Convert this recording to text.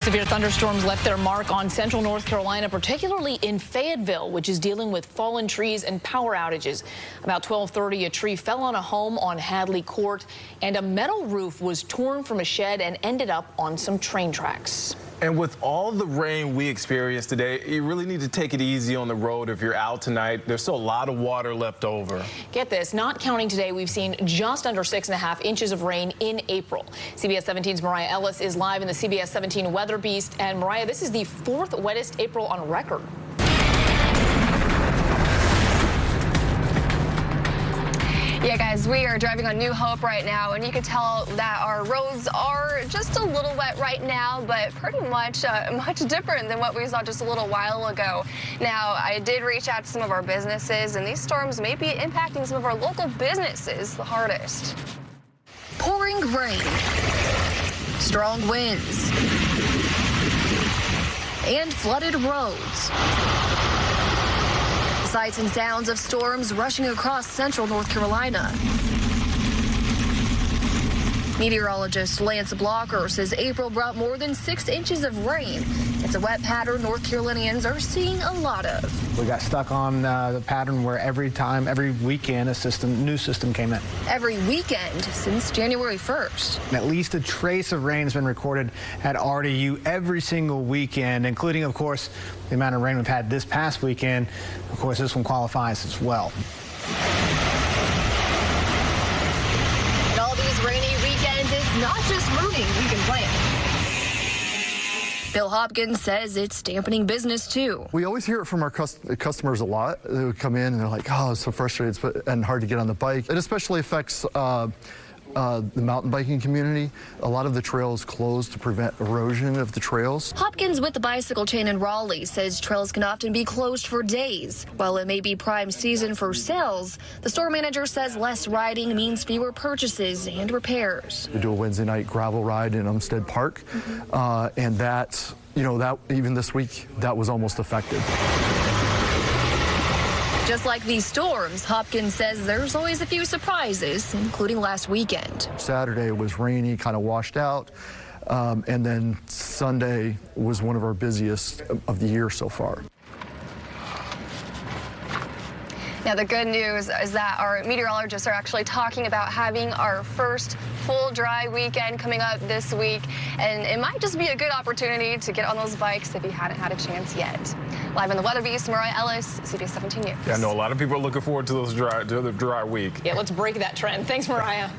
Severe thunderstorms left their mark on central North Carolina, particularly in Fayetteville, which is dealing with fallen trees and power outages. About 12:30, a tree fell on a home on Hadley Court, and a metal roof was torn from a shed and ended up on some train tracks. And with all the rain we experienced today, you really need to take it easy on the road if you're out tonight. There's still a lot of water left over. Get this, not counting today, we've seen just under 6.5 inches of rain in April. CBS 17's MARIAH Ellis is live in the CBS 17 Weather Beast. And MARIAH, this is the 4th wettest April on record. Yeah, guys, we are driving on New Hope right now, and you can tell that our roads are just a little wet right now, but pretty much much different than what we saw just a little while ago. Now, I did reach out to some of our businesses, and these storms may be impacting some of our local businesses the hardest. Pouring rain, strong winds, and flooded roads. Sights and sounds of storms rushing across central North Carolina. Meteorologist Lance Blocker says April brought more than 6 inches of rain. It's a wet pattern North Carolinians are seeing a lot of. We got stuck on the pattern where every weekend, a new system came in. Every weekend since January 1st. At least a trace of rain has been recorded at RDU every single weekend, including, of course, the amount of rain we've had this past weekend. Of course, this one qualifies as well. And all these rainy weekends, it's not just ruining weekend plans. Bill Hopkins says it's dampening business, too. We always hear it from our customers a lot. They would come in and they're like, oh, it's so frustrated and hard to get on the bike. It especially affects the mountain biking community. A lot of the trails closed to prevent erosion of the trails. Hopkins with the bicycle chain in Raleigh says trails can often be closed for days. While it may be prime season for sales, the store manager says less riding means fewer purchases and repairs. We do a Wednesday night gravel ride in Umstead Park, and that even this week, that was almost affected. Just like these storms, Hopkins says there's always a few surprises, including last weekend. Saturday was rainy, kind of washed out, and then Sunday was one of our busiest of the year so far. Now, the good news is that our meteorologists are actually talking about having our first full dry weekend coming up this week, and it might just be a good opportunity to get on those bikes if you hadn't had a chance yet. Live on the Weather Beast, MARIAH Ellis, CBS 17 News. Yeah, I know a lot of people are looking forward to the dry week. Yeah, let's break that trend. Thanks, MARIAH.